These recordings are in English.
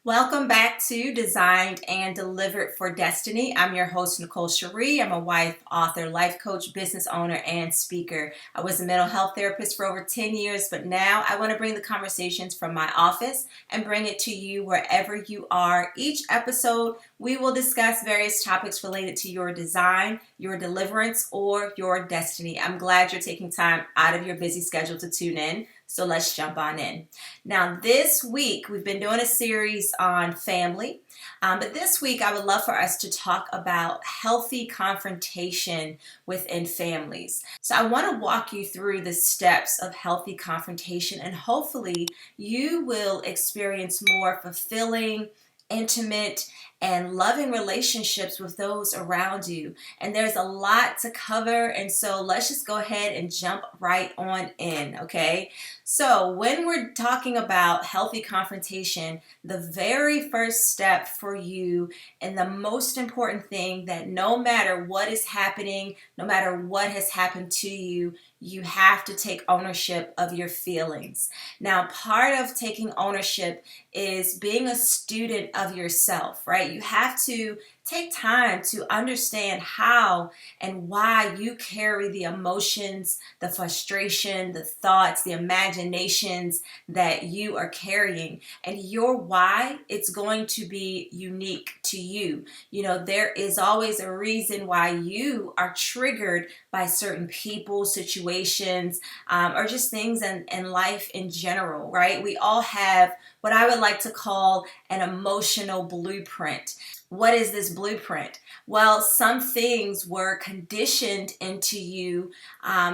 Welcome back to Designed and Delivered for Destiny. I'm your host, Nicole Cherie. I'm a wife, author, life coach, business owner, and speaker. I was a mental health therapist for over 10 years, but now I want to bring the conversations from my office and bring it to you wherever you are. Each episode, we will discuss various topics related to your design, your deliverance, or your destiny. I'm glad you're taking time out of your busy schedule to tune in. So let's jump on in. Now, this week, we've been doing a series on family, but this week I would love for us to talk about healthy confrontation within families. So I want to walk you through the steps of healthy confrontation, and hopefully you will experience more fulfilling, intimate, and loving relationships with those around you. And there's a lot to cover, and so let's just go ahead and jump right on in, okay? So when we're talking about healthy confrontation, the very first step for you and the most important thing, that no matter what is happening, no matter what has happened to you, you have to take ownership of your feelings. Now, part of taking ownership is being a student of yourself, right? You have to take time to understand how and why you carry the emotions, the frustration, the thoughts, the imaginations that you are carrying. And your why, it's going to be unique to you. You know, there is always a reason why you are triggered by certain people, situations, or just things in life in general, right? We all have what I would like to call an emotional blueprint. What is this blueprint? Well, some things were conditioned into you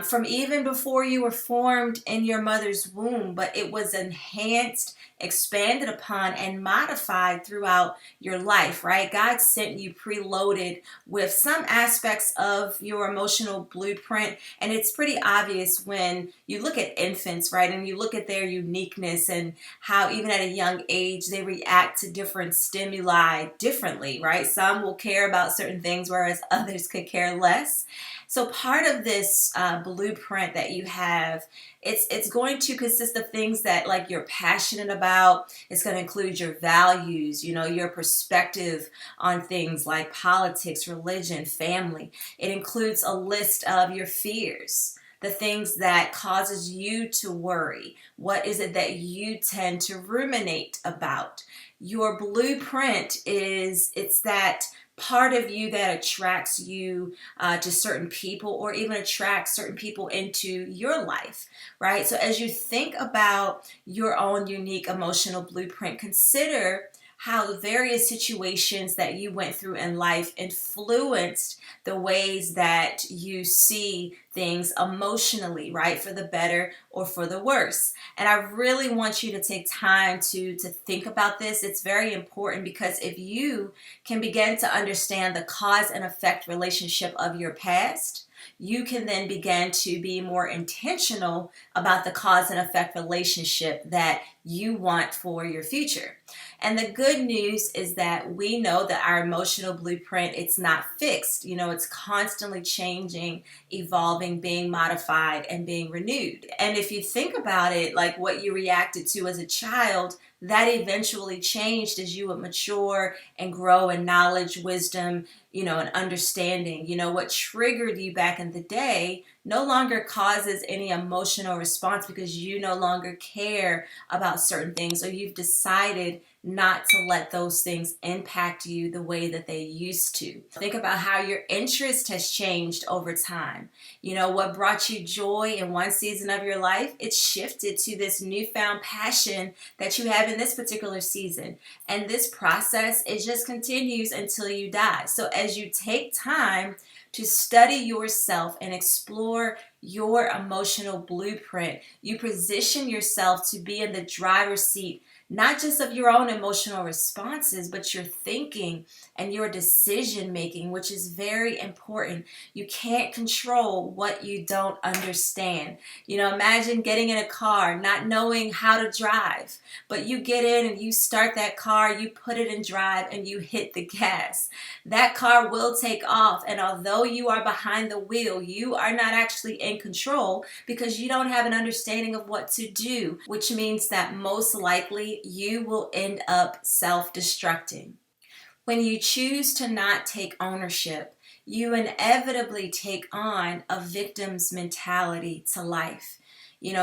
from even before you were formed in your mother's womb, but it was enhanced, expanded upon, and modified throughout your life, right? God sent you preloaded with some aspects of your emotional blueprint, and it's pretty obvious when you look at infants, right? And you look at their uniqueness and how even at a young age they react to different stimuli differently, right? Some will care about certain things, whereas others could care less. So part of this blueprint that you have, it's going to consist of things that like you're passionate about. It's going to include your values, you know, your perspective on things like politics, religion, family. It includes a list of your fears, the things that causes you to worry. What is it that you tend to ruminate about? Your blueprint it's that part of you that attracts you to certain people, or even attracts certain people into your life, right? So as you think about your own unique emotional blueprint, consider how the various situations that you went through in life influenced the ways that you see things emotionally, right? For the better or for the worse. And I really want you to take time to think about this. It's very important, because if you can begin to understand the cause and effect relationship of your past, you can then begin to be more intentional about the cause and effect relationship that you want for your future. And the good news is that we know that our emotional blueprint, it's not fixed. You know, it's constantly changing, evolving, being modified, and being renewed. And if you think about it, like what you reacted to as a child, that eventually changed as you would mature and grow in knowledge, wisdom, you know, and understanding. You know, what triggered you back in the day no longer causes any emotional response, because you no longer care about certain things, or you've decided not to let those things impact you the way that they used to. Think about how your interest has changed over time. You know, what brought you joy in one season of your life, it's shifted to this newfound passion that you have in this particular season. And this process, it just continues until you die. So as you take time to study yourself and explore your emotional blueprint, you position yourself to be in the driver's seat, not just of your own emotional responses, but your thinking and your decision making, which is very important. You can't control what you don't understand. You know, imagine getting in a car, not knowing how to drive, but you get in and you start that car, you put it in drive, and you hit the gas. That car will take off, and although you are behind the wheel, you are not actually in control, because you don't have an understanding of what to do, which means that most likely eventually you will end up self-destructing. When you choose to not take ownership, you inevitably take on a victim's mentality to life.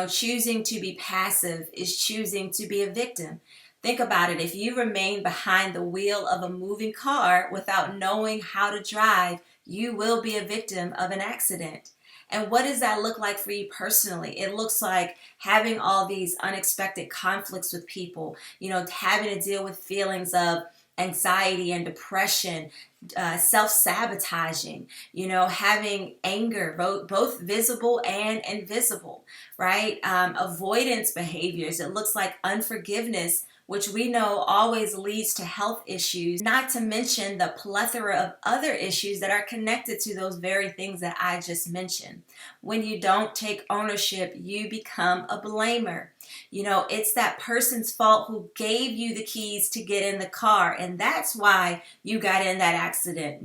Choosing to be passive is choosing to be a victim. Think about it. If you remain behind the wheel of a moving car without knowing how to drive, you will be a victim of an accident. And what does that look like for you personally? It looks like having all these unexpected conflicts with people, having to deal with feelings of anxiety and depression, self-sabotaging, having anger, both visible and invisible, right? Avoidance behaviors. It looks like unforgiveness, which we know always leads to health issues, not to mention the plethora of other issues that are connected to those very things that I just mentioned. When you don't take ownership, you become a blamer. It's that person's fault who gave you the keys to get in the car, and that's why you got in that accident.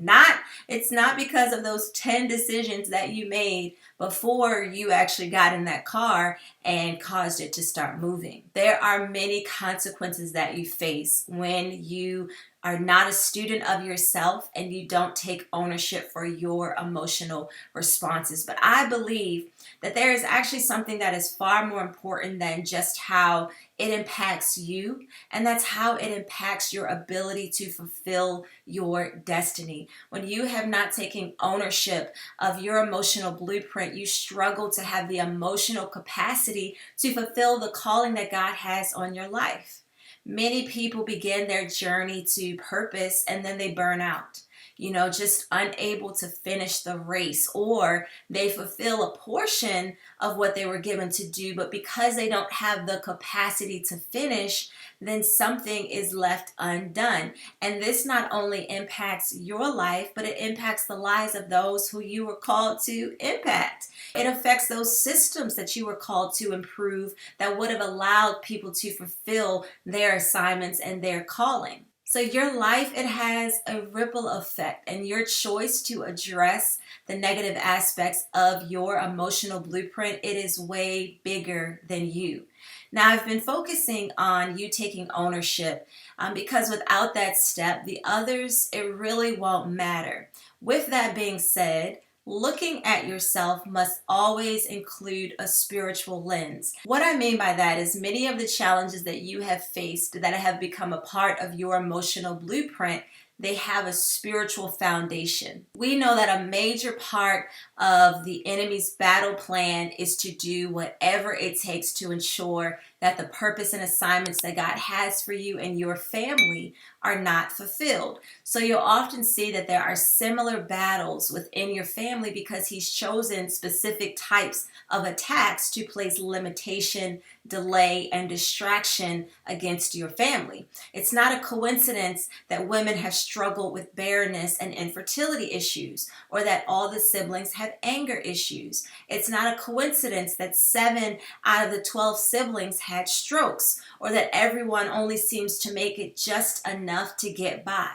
It's not because of those 10 decisions that you made before you actually got in that car and caused it to start moving. There are many consequences that you face when you are not a student of yourself and you don't take ownership for your emotional responses. But I believe that there is actually something that is far more important than just how it impacts you, and that's how it impacts your ability to fulfill your destiny. When you have not taken ownership of your emotional blueprint, you struggle to have the emotional capacity to fulfill the calling that God has on your life. Many people begin their journey to purpose and then they burn out, just unable to finish the race, or they fulfill a portion of what they were given to do, but because they don't have the capacity to finish, then something is left undone. And this not only impacts your life, but it impacts the lives of those who you were called to impact. It affects those systems that you were called to improve that would have allowed people to fulfill their assignments and their calling. So your life, it has a ripple effect, and your choice to address the negative aspects of your emotional blueprint, it is way bigger than you. Now, I've been focusing on you taking ownership because without that step, the others, it really won't matter. With that being said, looking at yourself must always include a spiritual lens. What I mean by that is many of the challenges that you have faced that have become a part of your emotional blueprint, they have a spiritual foundation. We know that a major part of the enemy's battle plan is to do whatever it takes to ensure that the purpose and assignments that God has for you and your family are not fulfilled. So you'll often see that there are similar battles within your family because he's chosen specific types of attacks to place limitation, delay, and distraction against your family. It's not a coincidence that women have struggled with barrenness and infertility issues, or that all the siblings have anger issues. It's not a coincidence that 7 out of the 12 siblings had strokes, or that everyone only seems to make it just enough to get by.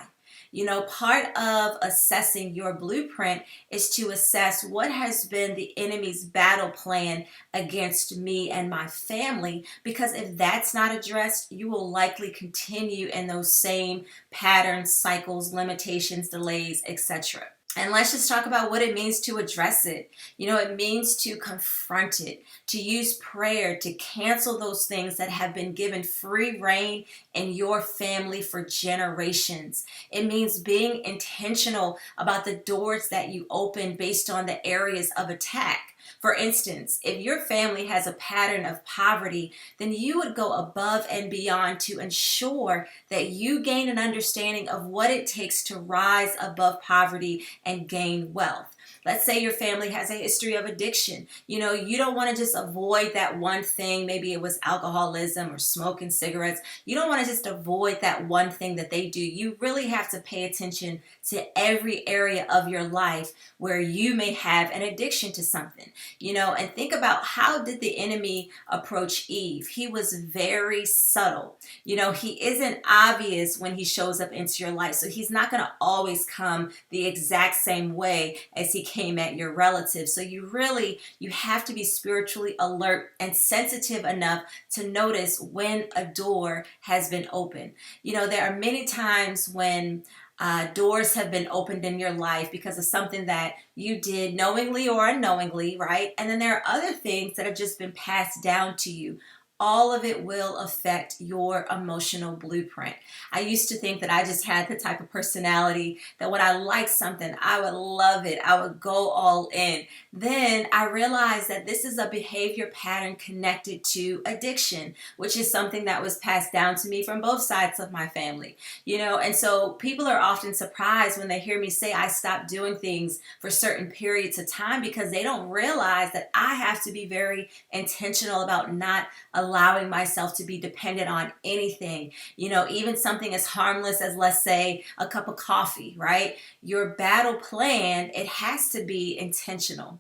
Part of assessing your blueprint is to assess what has been the enemy's battle plan against me and my family, because if that's not addressed, you will likely continue in those same patterns, cycles, limitations, delays, etc. And let's just talk about what it means to address it. It means to confront it, to use prayer, to cancel those things that have been given free reign in your family for generations. It means being intentional about the doors that you open based on the areas of attack. For instance, if your family has a pattern of poverty, then you would go above and beyond to ensure that you gain an understanding of what it takes to rise above poverty and gain wealth. Let's say your family has a history of addiction. You don't want to just avoid that one thing. Maybe it was alcoholism or smoking cigarettes. You don't want to just avoid that one thing that they do. You really have to pay attention to every area of your life where you may have an addiction to something. And think about, how did the enemy approach Eve? He was very subtle. He isn't obvious when he shows up into your life. So he's not going to always come the exact same way as he came at your relatives. So you have to be spiritually alert and sensitive enough to notice when a door has been opened. There are many times when doors have been opened in your life because of something that you did knowingly or unknowingly, right? And then there are other things that have just been passed down to you. All of it will affect your emotional blueprint. I used to think that I just had the type of personality that when I liked something, I would love it. I would go all in. Then I realized that this is a behavior pattern connected to addiction, which is something that was passed down to me from both sides of my family. And so people are often surprised when they hear me say I stopped doing things for certain periods of time, because they don't realize that I have to be very intentional about not allowing myself to be dependent on anything. Even something as harmless as, let's say, a cup of coffee, right? Your battle plan, it has to be intentional.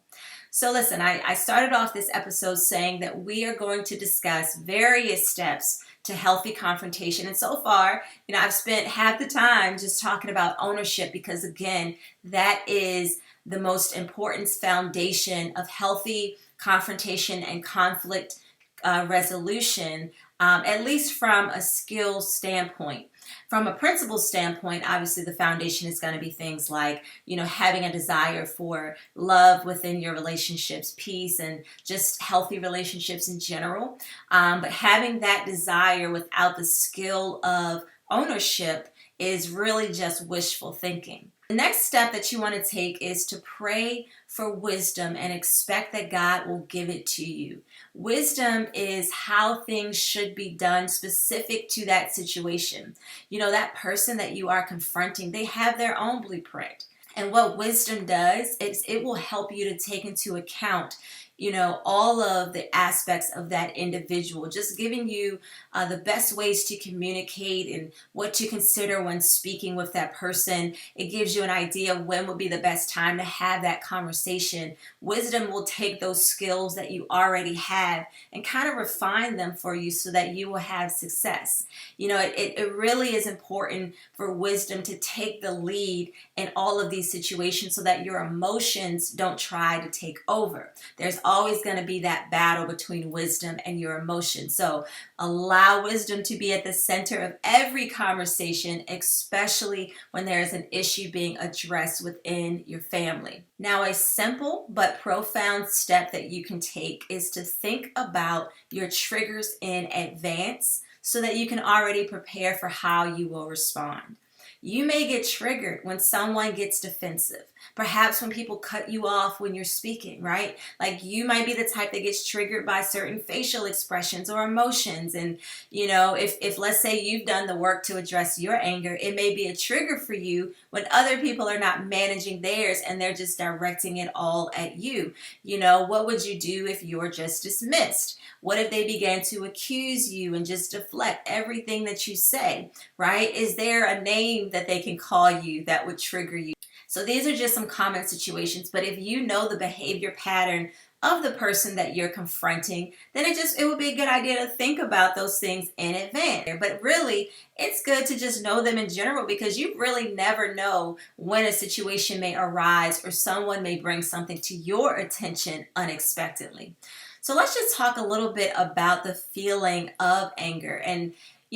So listen, I started off this episode saying that we are going to discuss various steps to healthy confrontation. And so far, I've spent half the time just talking about ownership, because again, that is the most important foundation of healthy confrontation and conflict resolution, at least from a skill standpoint. From a principle standpoint, obviously the foundation is going to be things like, having a desire for love within your relationships, peace, and just healthy relationships in general. But having that desire without the skill of ownership is really just wishful thinking. The next step that you want to take is to pray for wisdom and expect that God will give it to you. Wisdom is how things should be done specific to that situation. That person that you are confronting, they have their own blueprint. And what wisdom does is it will help you to take into account all of the aspects of that individual, just giving you the best ways to communicate and what to consider when speaking with that person. It gives you an idea of when would be the best time to have that conversation. Wisdom will take those skills that you already have and kind of refine them for you so that you will have success. It really is important for wisdom to take the lead in all of these situations so that your emotions don't try to take over. There's always going to be that battle between wisdom and your emotions. So allow wisdom to be at the center of every conversation, especially when there is an issue being addressed within your family. Now, a simple but profound step that you can take is to think about your triggers in advance so that you can already prepare for how you will respond. You may get triggered when someone gets defensive. Perhaps when people cut you off when you're speaking, right? Like you might be the type that gets triggered by certain facial expressions or emotions. And, if let's say you've done the work to address your anger, it may be a trigger for you when other people are not managing theirs and they're just directing it all at you. What would you do if you're just dismissed? What if they began to accuse you and just deflect everything that you say, right? Is there a name that they can call you that would trigger you? So these are just some common situations, but if you know the behavior pattern of the person that you're confronting, then it would be a good idea to think about those things in advance. But really, it's good to just know them in general, because you really never know when a situation may arise or someone may bring something to your attention unexpectedly. So let's just talk a little bit about the feeling of anger. And,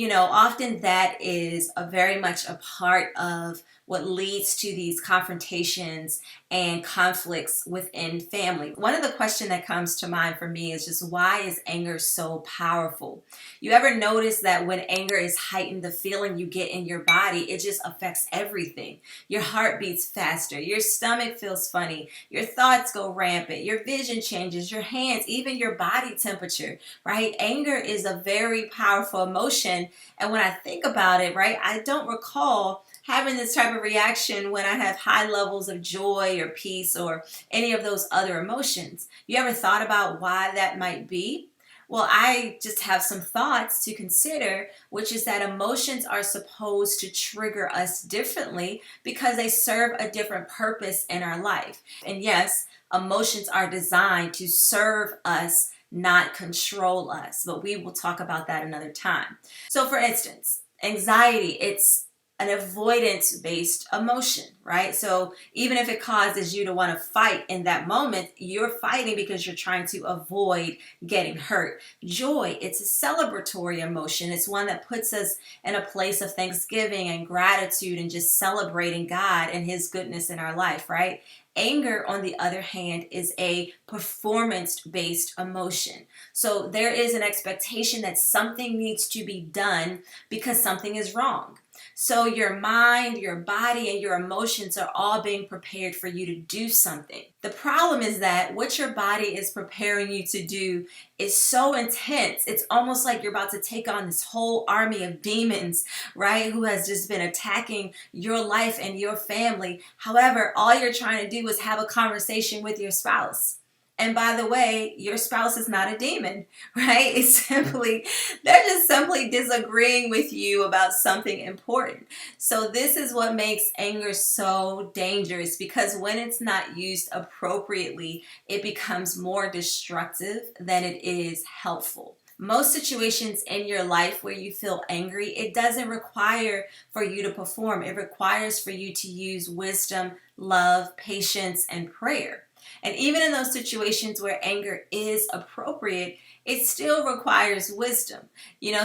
often that is very much a part of what leads to these confrontations and conflicts within family. One of the questions that comes to mind for me is just, why is anger so powerful? You ever notice that when anger is heightened, the feeling you get in your body, it just affects everything. Your heart beats faster, your stomach feels funny, your thoughts go rampant, your vision changes, your hands, even your body temperature, right? Anger is a very powerful emotion. And when I think about it, right, I don't recall having this type of reaction when I have high levels of joy or peace or any of those other emotions. You ever thought about why that might be? Well, I just have some thoughts to consider, which is that emotions are supposed to trigger us differently because they serve a different purpose in our life. And yes, emotions are designed to serve us, not control us, but we will talk about that another time. So for instance, anxiety, it's an avoidance-based emotion, right? So even if it causes you to want to fight in that moment, you're fighting because you're trying to avoid getting hurt. Joy, it's a celebratory emotion. It's one that puts us in a place of thanksgiving and gratitude and just celebrating God and His goodness in our life, right? Anger, on the other hand, is a performance-based emotion. So there is an expectation that something needs to be done because something is wrong. So your mind, your body, and your emotions are all being prepared for you to do something. The problem is that what your body is preparing you to do is so intense. It's almost like you're about to take on this whole army of demons, right? Who has just been attacking your life and your family. However, all you're trying to do is have a conversation with your spouse. And by the way, your spouse is not a demon, right? They're just simply disagreeing with you about something important. So this is what makes anger so dangerous, because when it's not used appropriately, it becomes more destructive than it is helpful. Most situations in your life where you feel angry, it doesn't require for you to perform. It requires for you to use wisdom, love, patience, and prayer. And even in those situations where anger is appropriate, it still requires wisdom.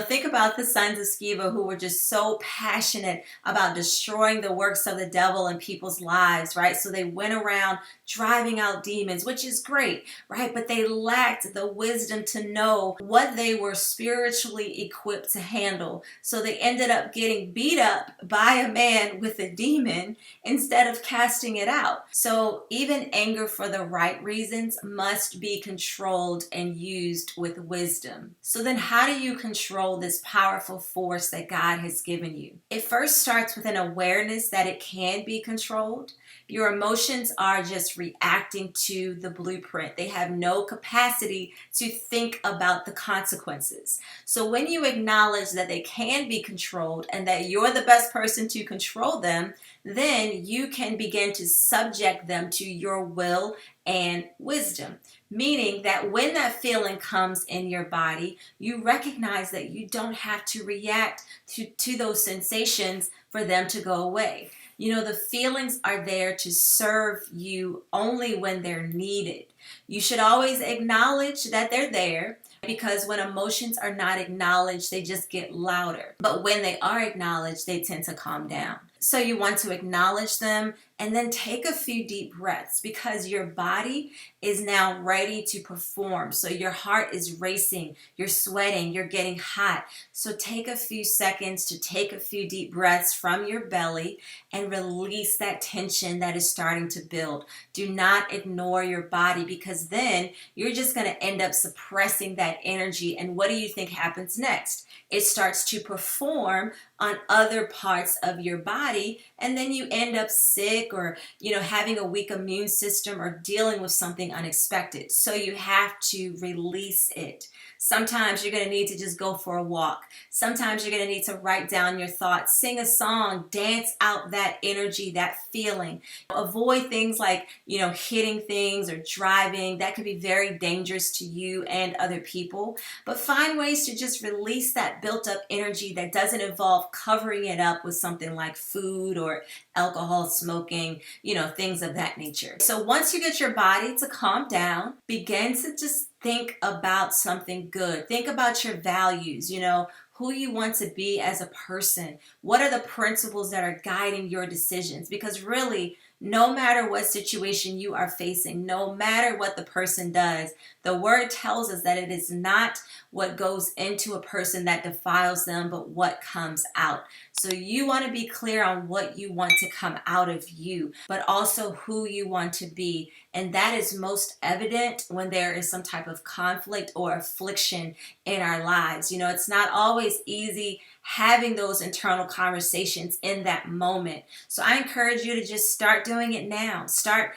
Think about the sons of Sceva who were just so passionate about destroying the works of the devil in people's lives, right? So they went around driving out demons, which is great, right? But they lacked the wisdom to know what they were spiritually equipped to handle. So they ended up getting beat up by a man with a demon instead of casting it out. So even anger for the right reasons must be controlled and used with wisdom. So then how do you control this powerful force that God has given you? It first starts with an awareness that it can be controlled. Your emotions are just reacting to the blueprint. They have no capacity to think about the consequences. So when you acknowledge that they can be controlled and that you're the best person to control them, then you can begin to subject them to your will and wisdom. Meaning that when that feeling comes in your body, you recognize that you don't have to react to those sensations for them to go away. The feelings are there to serve you only when they're needed. You should always acknowledge that they're there, because when emotions are not acknowledged, they just get louder. But when they are acknowledged, they tend to calm down. So you want to acknowledge them and then take a few deep breaths, because your body is now ready to perform. So your heart is racing, you're sweating, you're getting hot. So take a few seconds to take a few deep breaths from your belly and release that tension that is starting to build. Do not ignore your body, because then you're just going to end up suppressing that energy. And what do you think happens next? It starts to perform on other parts of your body, and then you end up sick or having a weak immune system or dealing with something unexpected. So you have to release it. Sometimes you're going to need to just go for a walk. Sometimes you're going to need to write down your thoughts, sing a song, dance out that energy, that feeling. Avoid things like hitting things or driving. That could be very dangerous to you and other people. But find ways to just release that built up energy that doesn't involve covering it up with something like food or alcohol, smoking, things of that nature. So once you get your body to calm down, begin to just think about something good. Think about your values, who you want to be as a person. What are the principles that are guiding your decisions? Because really, no matter what situation you are facing, no matter what the person does, the word tells us that it is not what goes into a person that defiles them, but what comes out. So you want to be clear on what you want to come out of you, but also who you want to be. And that is most evident when there is some type of conflict or affliction in our lives. It's not always easy having those internal conversations in that moment. So I encourage you to just start doing it now. Start,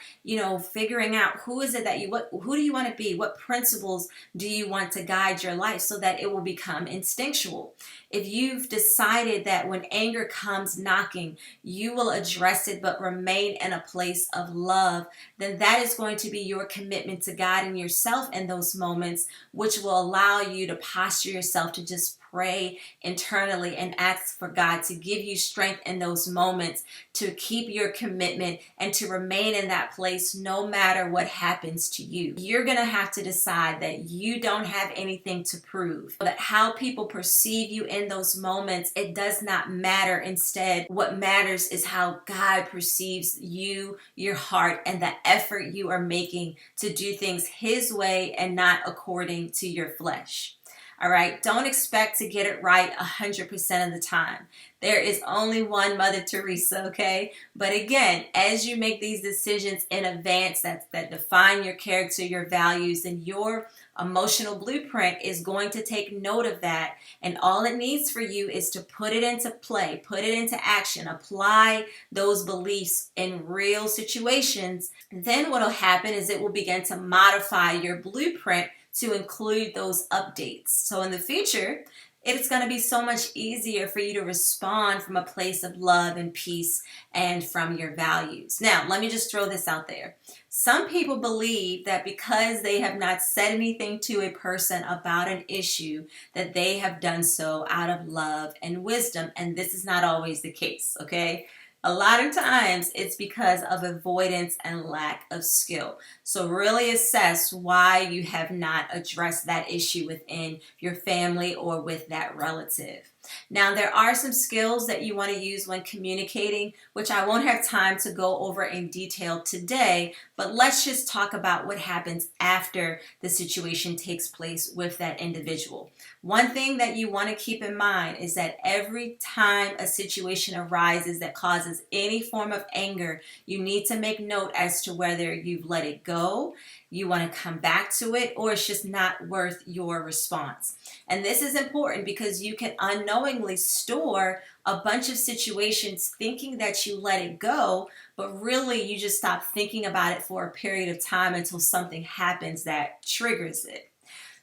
figuring out who is it that who do you want to be? What principles do you want to guide your life so that it will become instinctual? If you've decided that when anger comes knocking, you will address it but remain in a place of love, then that is going to be your commitment to God and yourself in those moments, which will allow you to posture yourself to just pray internally and ask for God to give you strength in those moments to keep your commitment and to remain in that place no matter what happens to you. You're going to have to decide that you don't have anything to prove, that how people perceive you in those moments, it does not matter. Instead, what matters is how God perceives you, your heart, and the effort you are making to do things His way and not according to your flesh. All right, don't expect to get it right 100% of the time. There is only one Mother Teresa, okay? But again, as you make these decisions in advance that define your character, your values, and your emotional blueprint is going to take note of that. And all it needs for you is to put it into play, put it into action, apply those beliefs in real situations. Then what will happen is it will begin to modify your blueprint to include those updates. So in the future, it's going to be so much easier for you to respond from a place of love and peace and from your values. Now, let me just throw this out there. Some people believe that because they have not said anything to a person about an issue, that they have done so out of love and wisdom, and this is not always the case, okay? A lot of times it's because of avoidance and lack of skill. So really assess why you have not addressed that issue within your family or with that relative. Now, there are some skills that you want to use when communicating, which I won't have time to go over in detail today, but let's just talk about what happens after the situation takes place with that individual. One thing that you want to keep in mind is that every time a situation arises that causes any form of anger, you need to make note as to whether you've let it go, you want to come back to it, or it's just not worth your response. And this is important because you can unknowingly store a bunch of situations thinking that you let it go, but really you just stop thinking about it for a period of time until something happens that triggers it.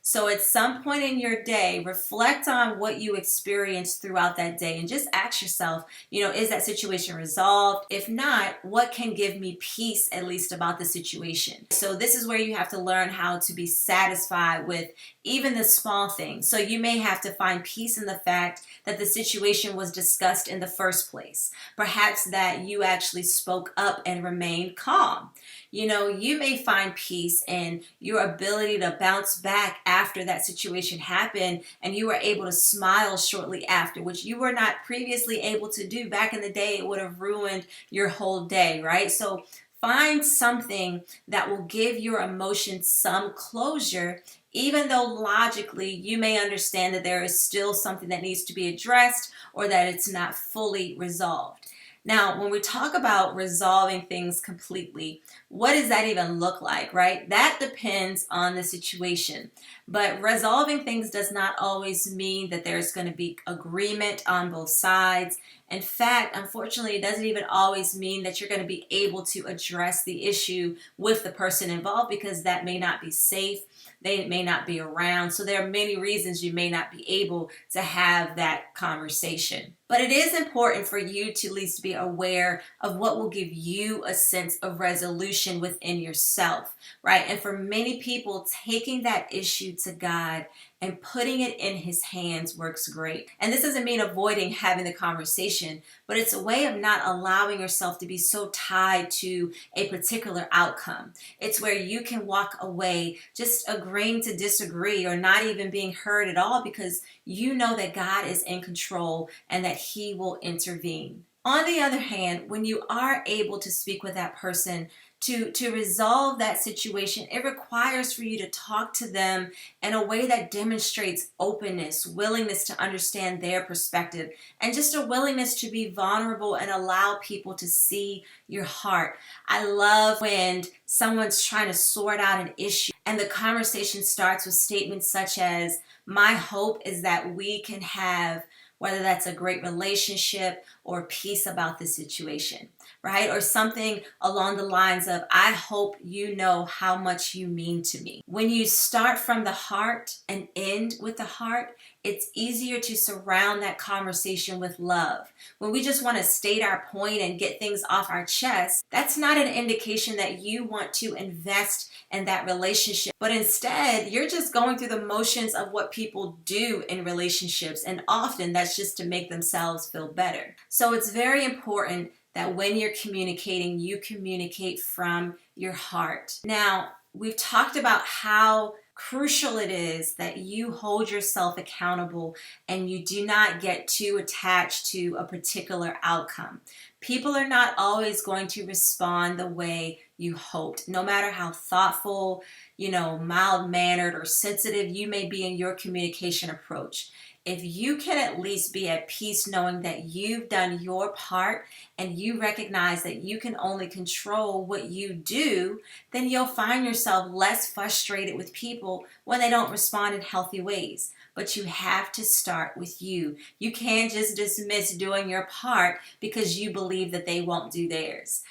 So at some point in your day, reflect on what you experienced throughout that day and just ask yourself, is that situation resolved? If not, what can give me peace at least about the situation? So this is where you have to learn how to be satisfied with even the small things. So you may have to find peace in the fact that the situation was discussed in the first place. Perhaps that you actually spoke up and remained calm. You may find peace in your ability to bounce back after that situation happened and you were able to smile shortly after, which you were not previously able to do. Back in the day, it would have ruined your whole day, right? So find something that will give your emotions some closure, even though logically you may understand that there is still something that needs to be addressed or that it's not fully resolved. Now, when we talk about resolving things completely, what does that even look like, right? That depends on the situation. But resolving things does not always mean that there's going to be agreement on both sides. In fact, unfortunately, it doesn't even always mean that you're going to be able to address the issue with the person involved because that may not be safe. They may not be around. So there are many reasons you may not be able to have that conversation. But it is important for you to at least be aware of what will give you a sense of resolution within yourself, right? And for many people, taking that issue to God and putting it in His hands works great. And this doesn't mean avoiding having the conversation, but it's a way of not allowing yourself to be so tied to a particular outcome. It's where you can walk away just agreeing to disagree or not even being heard at all because you know that God is in control and that He will intervene. On the other hand, when you are able to speak with that person to resolve that situation, it requires for you to talk to them in a way that demonstrates openness, willingness to understand their perspective, and just a willingness to be vulnerable and allow people to see your heart. I love when someone's trying to sort out an issue and the conversation starts with statements such as, "My hope is that we can have," whether that's a great relationship or peace about the situation. right? Or something along the lines of, I hope you know how much you mean to me. When you start from the heart and end with the heart, it's easier to surround that conversation with love. When we just want to state our point and get things off our chest, that's not an indication that you want to invest in that relationship. But instead, you're just going through the motions of what people do in relationships. And often that's just to make themselves feel better. So it's very important that when you're communicating, you communicate from your heart. Now, we've talked about how crucial it is that you hold yourself accountable and you do not get too attached to a particular outcome. People are not always going to respond the way you hoped, no matter how thoughtful, mild-mannered or sensitive you may be in your communication approach. If you can at least be at peace knowing that you've done your part and you recognize that you can only control what you do, then you'll find yourself less frustrated with people when they don't respond in healthy ways. But you have to start with you. You can't just dismiss doing your part because you believe that they won't do theirs.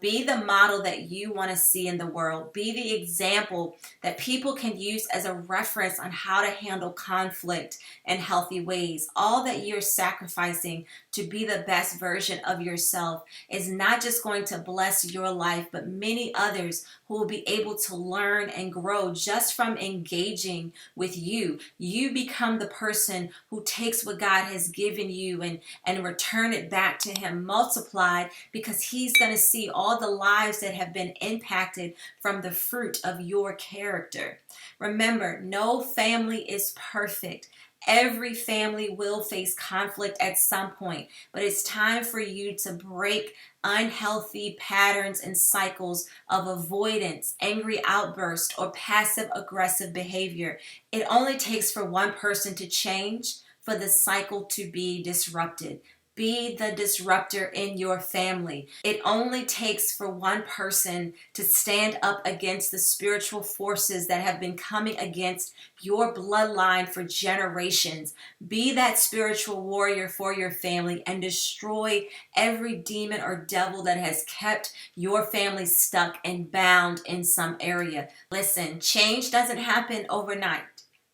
Be the model that you want to see in the world. Be the example that people can use as a reference on how to handle conflict in healthy ways. All that you're sacrificing to be the best version of yourself is not just going to bless your life, but many others who will be able to learn and grow just from engaging with you. You become the person who takes what God has given you and return it back to Him multiplied, because He's going to see all the lives that have been impacted from the fruit of your character. Remember, no family is perfect. Every family will face conflict at some point, but it's time for you to break unhealthy patterns and cycles of avoidance, angry outburst, or passive aggressive behavior. It only takes for one person to change for the cycle to be disrupted. Be the disruptor in your family. It only takes for one person to stand up against the spiritual forces that have been coming against your bloodline for generations. Be that spiritual warrior for your family and destroy every demon or devil that has kept your family stuck and bound in some area. Listen, change doesn't happen overnight,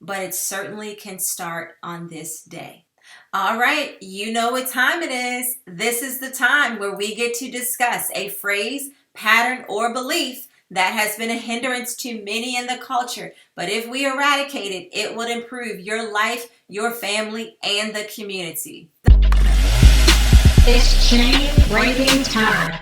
but it certainly can start on this day. All right, you know what time it is. This is the time where we get to discuss a phrase, pattern, or belief that has been a hindrance to many in the culture. But if we eradicate it, it will improve your life, your family, and the community. It's chain breaking time.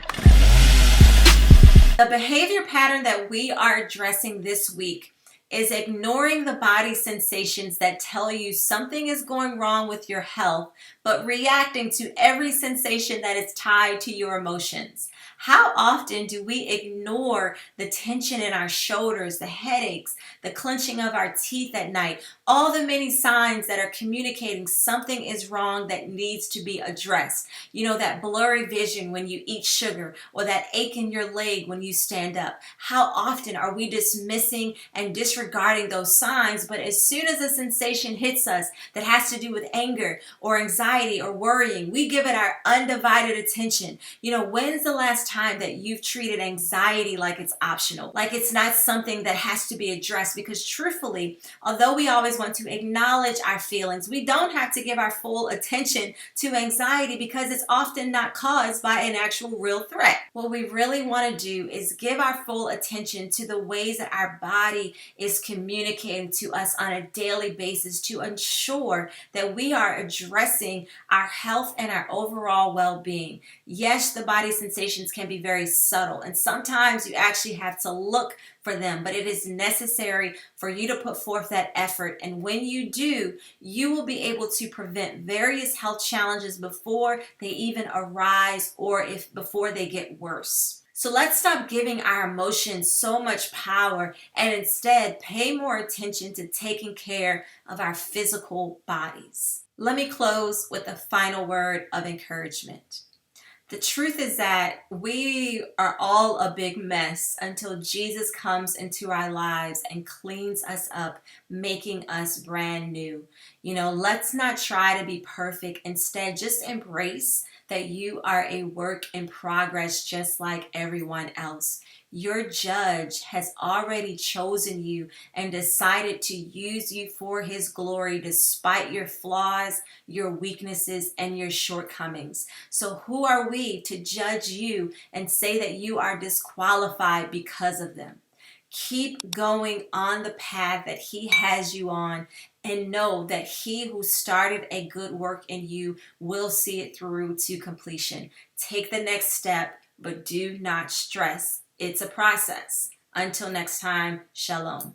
The behavior pattern that we are addressing this week is ignoring the body sensations that tell you something is going wrong with your health, but reacting to every sensation that is tied to your emotions. How often do we ignore the tension in our shoulders, the headaches, the clenching of our teeth at night, all the many signs that are communicating something is wrong that needs to be addressed? That blurry vision when you eat sugar, or that ache in your leg when you stand up. How often are we dismissing and disregarding those signs, but as soon as a sensation hits us that has to do with anger or anxiety or worrying, we give it our undivided attention. When's the last time that you've treated anxiety like it's optional, like it's not something that has to be addressed? Because truthfully, although we always want to acknowledge our feelings, we don't have to give our full attention to anxiety because it's often not caused by an actual real threat. What we really want to do is give our full attention to the ways that our body is communicating to us on a daily basis to ensure that we are addressing our health and our overall well-being. Yes, the body sensations can be very subtle, and sometimes you actually have to look for them, but it is necessary for you to put forth that effort. And when you do, you will be able to prevent various health challenges before they even arise or before they get worse. So let's stop giving our emotions so much power and instead pay more attention to taking care of our physical bodies. Let me close with a final word of encouragement. The truth is that we are all a big mess until Jesus comes into our lives and cleans us up, making us brand new. Let's not try to be perfect. Instead, just embrace that you are a work in progress just like everyone else. Your judge has already chosen you and decided to use you for his glory despite your flaws, your weaknesses, and your shortcomings. So who are we to judge you and say that you are disqualified because of them? Keep going on the path that he has you on, and know that he who started a good work in you will see it through to completion. Take the next step, but do not stress. It's a process. Until next time, shalom.